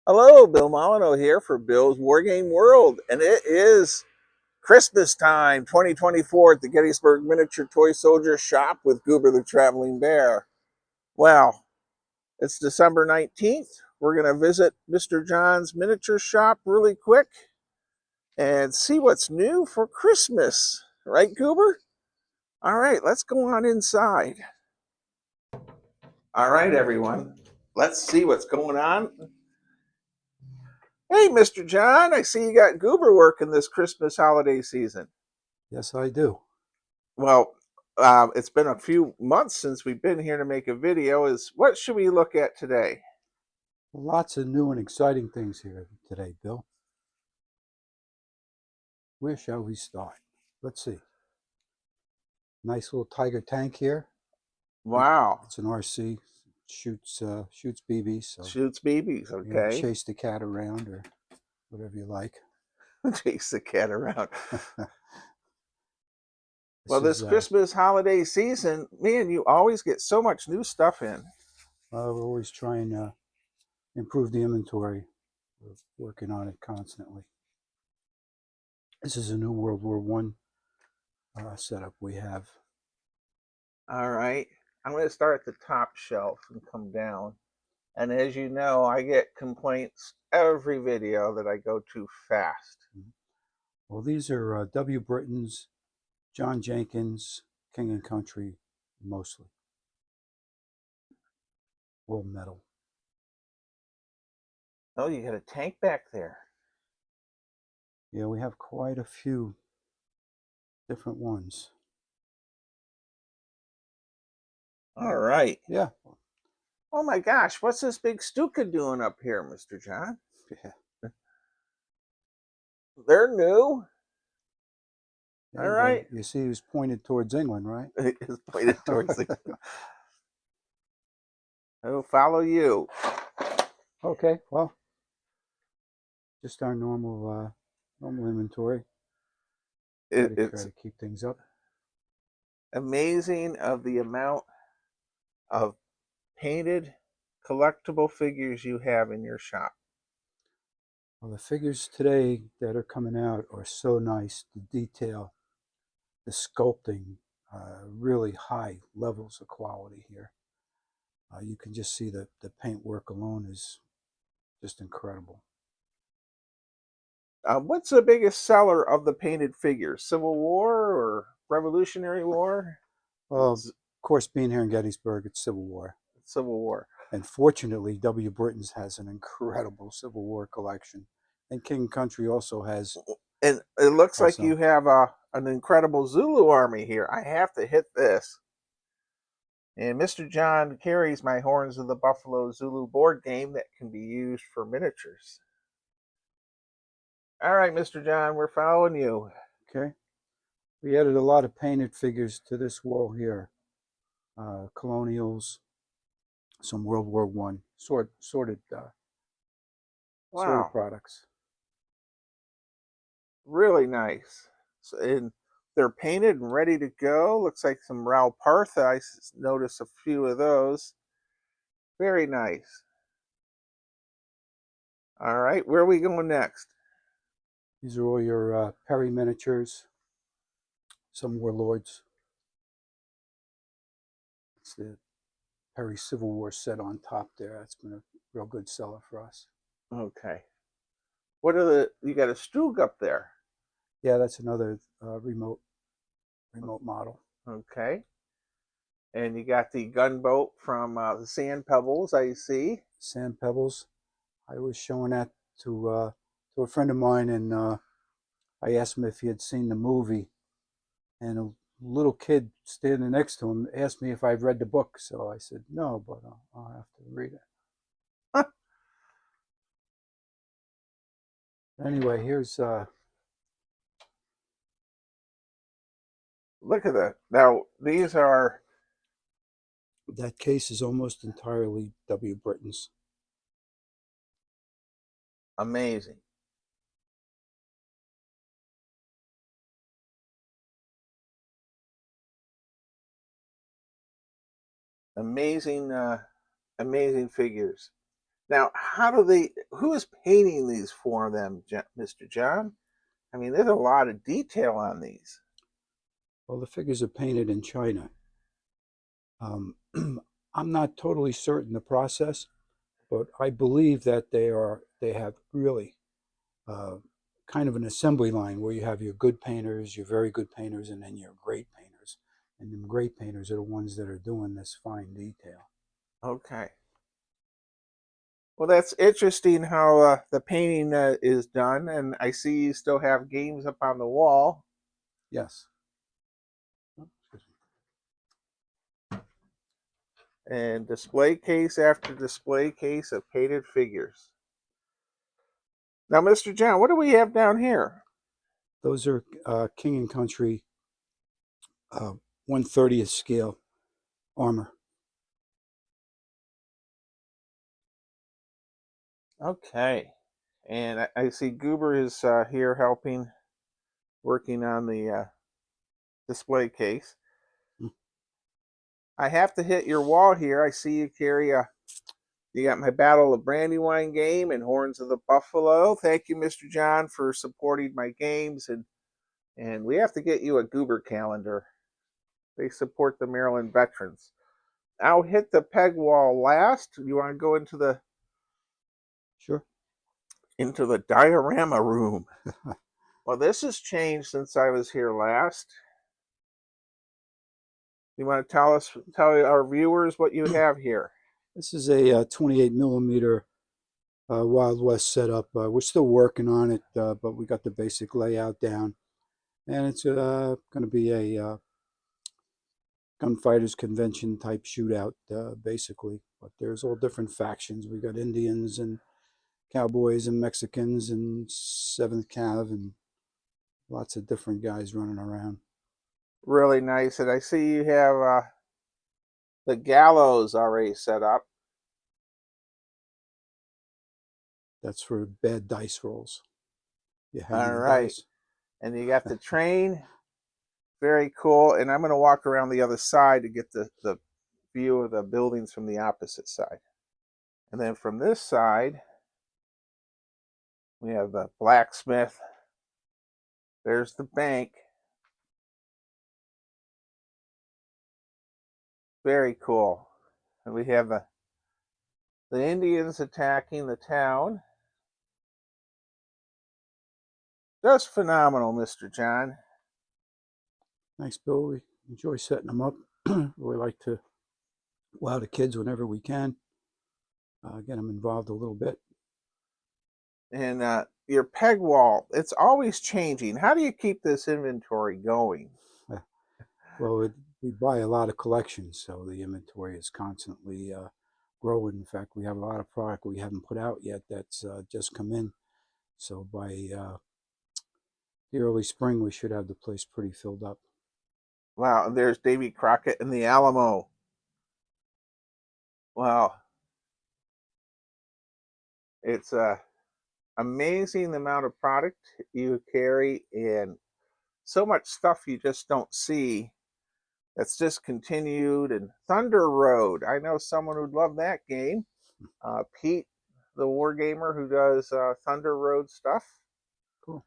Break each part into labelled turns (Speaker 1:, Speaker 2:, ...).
Speaker 1: Hello, Bill Molyneux here for Bill's Wargame World, and it is Christmas time 2024 at the Gettysburg Miniature Toy Soldier Shop with Goober the Traveling Bear. Well, it's December 19th. We're going to visit Mr. John's miniature shop really quick and see what's new for Christmas. Right, Goober? All right, let's go on inside. All right, everyone. Let's see what's going on. Hey, Mr. John, I see you got Goober working this Christmas holiday season.
Speaker 2: Yes, I do.
Speaker 1: Well, it's been a few months since we've been here to make a video. What should we look at today?
Speaker 2: Lots of new and exciting things here today, Bill. Where shall we start? Let's see. Nice little Tiger tank here.
Speaker 1: Wow.
Speaker 2: It's an RC. Shoots BBs. So
Speaker 1: Shoots BBs, okay.
Speaker 2: Chase the cat around or whatever you like.
Speaker 1: Chase the cat around. Well, this Christmas holiday season, man, you always get so much new stuff in.
Speaker 2: We're always trying to improve the inventory. We're working on it constantly. This is a new World War I setup we have.
Speaker 1: All right. I'm going to start at the top shelf and come down. And as you know, I get complaints every video that I go too fast.
Speaker 2: Well, these are W. Britton's, John Jenkins, King and Country, mostly. All metal.
Speaker 1: Oh, you got a tank back there.
Speaker 2: Yeah, we have quite a few different ones.
Speaker 1: All right.
Speaker 2: Yeah.
Speaker 1: Oh my gosh, what's this big Stuka doing up here, Mr. John?
Speaker 2: Yeah.
Speaker 1: They're new.
Speaker 2: Yeah,
Speaker 1: all right.
Speaker 2: You see he was pointed towards England, right?
Speaker 1: It's pointed towards England. I'll follow you.
Speaker 2: Okay, well, just our normal inventory.
Speaker 1: It's
Speaker 2: try to keep things up.
Speaker 1: Amazing of the amount of painted collectible figures you have in your shop.
Speaker 2: Well, the figures today that are coming out are so nice. The detail, the sculpting, really high levels of quality here. You can just see the paint work alone is just incredible.
Speaker 1: What's the biggest seller of the painted figures? Civil War or Revolutionary War?
Speaker 2: Well, of course, being here in Gettysburg, it's Civil War.
Speaker 1: Civil War.
Speaker 2: And fortunately, W. Britton's has an incredible Civil War collection. And King Country also has.
Speaker 1: And it looks like you have an incredible Zulu army here. I have to hit this. And Mr. John carries my Horns of the Buffalo Zulu board game that can be used for miniatures. All right, Mr. John, we're following you.
Speaker 2: Okay. We added a lot of painted figures to this wall here. Colonials, some World War I sorted products.
Speaker 1: Really nice. And they're painted and ready to go. Looks like some Raoul Partha. I noticed a few of those. Very nice. All right, where are we going next?
Speaker 2: These are all your Perry miniatures. Some Warlords. It's the Perry Civil War set on top there. That's been a real good seller for us.
Speaker 1: Okay. You got a Stroog up there.
Speaker 2: Yeah, that's another remote model.
Speaker 1: Okay. And you got the gunboat from the Sand Pebbles, I see.
Speaker 2: Sand Pebbles. I was showing that to a friend of mine, and I asked him if he had seen the movie, and a little kid standing next to him asked me if I'd read the book. So I said no, but I'll have to read it. Anyway, here's
Speaker 1: look at that. Now these are,
Speaker 2: that case is almost entirely W. Britton's.
Speaker 1: amazing. Amazing figures. Now, who is painting these for them, Mr. John? I mean, there's a lot of detail on these.
Speaker 2: Well, the figures are painted in China. Um, I'm not totally certain the process, but I believe that they have really uh, kind of an assembly line where you have your good painters, your very good painters, and then your great painters. And the great painters are the ones that are doing this fine detail.
Speaker 1: Okay. Well, that's interesting how the painting is done, and I see you still have games up on the wall
Speaker 2: Yes.
Speaker 1: and display case after display case of painted figures. Now, Mr. John, what do we have down here?
Speaker 2: Those are King and Country uh, 1/30th scale armor.
Speaker 1: Okay. And I see Goober is here helping, working on the display case.
Speaker 2: Mm.
Speaker 1: I have to hit your wall here. I see you carry you got my Battle of Brandywine game and Horns of the Buffalo. Thank you, Mr. John, for supporting my games. And we have to get you a Goober calendar. They support the Maryland veterans. I'll hit the peg wall last. You want to go
Speaker 2: Sure.
Speaker 1: into the diorama room? Well, this has changed since I was here last. You want to tell our viewers what you have here?
Speaker 2: This is a 28 millimeter Wild West setup. We're still working on it, but we got the basic layout down. And it's going to be a gunfighters convention type shootout, basically. But there's all different factions. We got Indians and Cowboys and Mexicans and 7th Cav and lots of different guys running around.
Speaker 1: Really nice. And I see you have the gallows already set up.
Speaker 2: That's for bad dice rolls. You hang
Speaker 1: All
Speaker 2: the
Speaker 1: right.
Speaker 2: dice.
Speaker 1: And you got the train. Very cool. And I'm going to walk around the other side to get the view of the buildings from the opposite side. And then from this side, we have the blacksmith. There's the bank. Very cool. And we have the Indians attacking the town. Just phenomenal, Mr. John.
Speaker 2: Thanks, Bill. We enjoy setting them up. We like to allow the kids whenever we can. Get them involved a little bit.
Speaker 1: And your peg wall, it's always changing. How do you keep this inventory going?
Speaker 2: Well, we buy a lot of collections, so the inventory is constantly growing. In fact, we have a lot of product we haven't put out yet that's just come in. So by the early spring, we should have the place pretty filled up.
Speaker 1: Wow, and there's Davy Crockett and the Alamo. Wow. It's amazing the amount of product you carry and so much stuff you just don't see that's just continued. And Thunder Road, I know someone who'd love that game. Pete, the wargamer who does Thunder Road stuff.
Speaker 2: Cool.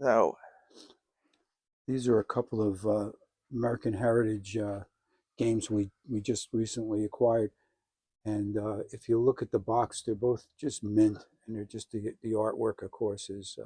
Speaker 1: So
Speaker 2: These are a couple of American Heritage games we just recently acquired. And if you look at the box, they're both just mint, and they're just the artwork, of course, is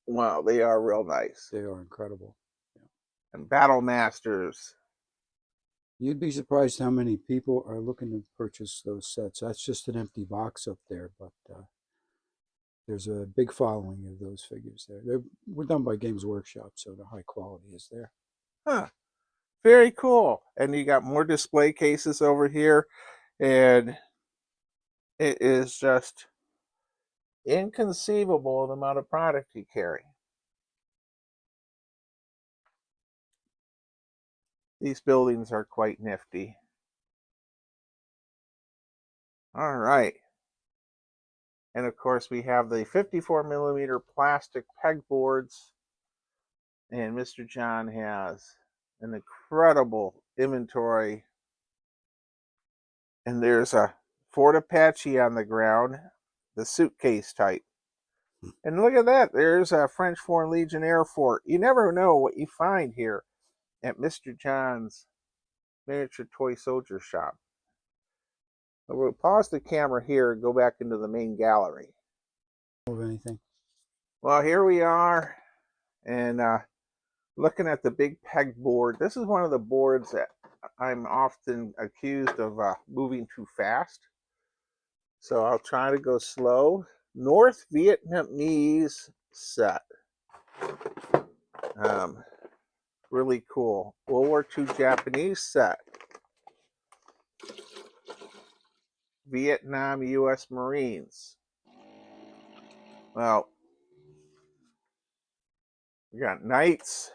Speaker 1: wow, they are real nice.
Speaker 2: they are incredible. Yeah.
Speaker 1: And Battle Masters.
Speaker 2: You'd be surprised how many people are looking to purchase those sets. That's just an empty box up there, but there's a big following of those figures there. We're done by Games Workshop, so the high quality is there.
Speaker 1: Huh. Very cool. And you got more display cases over here. And it is just inconceivable the amount of product you carry. These buildings are quite nifty. All right. And of course, we have the 54 millimeter plastic pegboards. And Mr. John has an incredible inventory. And there's a Fort Apache on the ground. the suitcase type. And look at that, there's a French Foreign Legionnaire fort. You never know what you find here at Mr. John's Miniature Toy Soldier Shop. We'll pause the camera here and go back into the main gallery.
Speaker 2: Of anything.
Speaker 1: Well, here we are, and looking at the big pegboard. This is one of the boards that I'm often accused of moving too fast. So I'll try to go slow. North Vietnamese set. Really cool. World War II Japanese set. Vietnam U.S. Marines. Well, we got knights.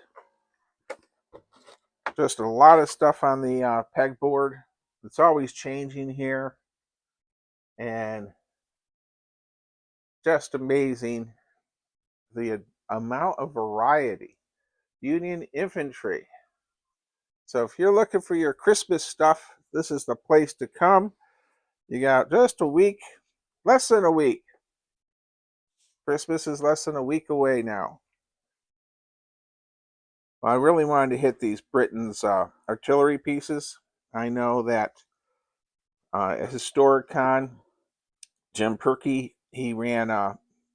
Speaker 1: Just a lot of stuff on the pegboard. It's always changing here. And just amazing the amount of variety. Union Infantry. So if you're looking for your Christmas stuff, this is the place to come. You got just a week, less than a week. Christmas is less than a week away now. Well, I really wanted to hit these Britain's artillery pieces. I know that at Historicon, Jim Perky, he ran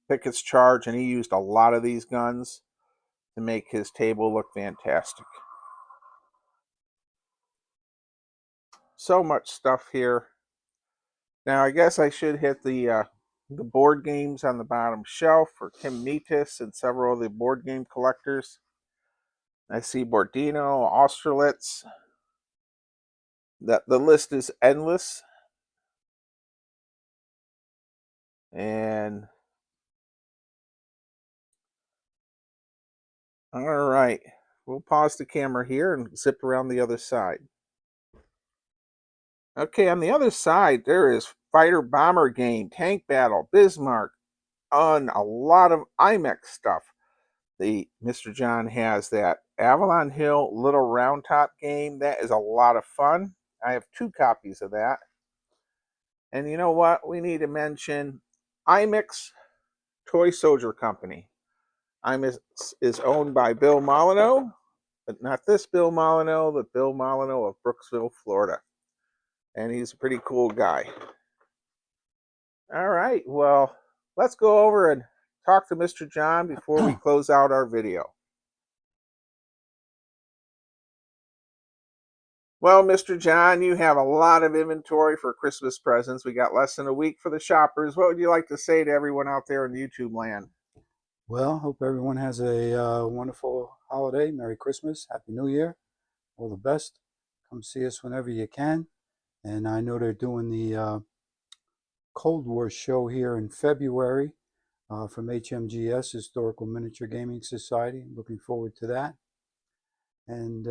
Speaker 1: Pickett's Charge, and he used a lot of these guns to make his table look fantastic. So much stuff here. Now, I guess I should hit the board games on the bottom shelf for Tim Metis and several of the board game collectors. I see Bordino, Austerlitz. The list is endless. And all right, we'll pause the camera here and zip around the other side. Okay, on the other side, there is fighter bomber game, tank battle, Bismarck, on a lot of IMEX stuff. Mr. John has that Avalon Hill Little Round Top game. That is a lot of fun. I have 2 copies of that. And you know what? We need to mention IMEX Toy Soldier Company. IMEX is owned by Bill Molyneux, but not this Bill Molyneux, but Bill Molyneux of Brooksville, Florida. And he's a pretty cool guy. All right, well, let's go over and talk to Mr. John before we close out our video. Well, Mr. John, you have a lot of inventory for Christmas presents. We got less than a week for the shoppers. What would you like to say to everyone out there in YouTube land?
Speaker 2: Well, hope everyone has a wonderful holiday. Merry Christmas. Happy New Year. All the best. Come see us whenever you can. And I know they're doing the Cold War show here in February from HMGS, Historical Miniature Gaming Society. Looking forward to that. And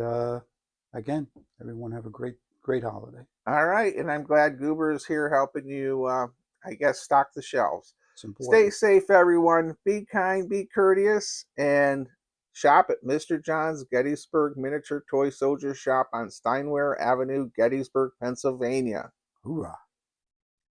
Speaker 2: again, everyone have a great holiday.
Speaker 1: All right, and I'm glad Goober is here helping you, I guess, stock the shelves.
Speaker 2: It's important.
Speaker 1: Stay safe, everyone. Be kind, be courteous, and shop at Mr. John's Gettysburg Miniature Toy Soldier Shop on Steinway Avenue, Gettysburg, Pennsylvania.
Speaker 2: Hoorah.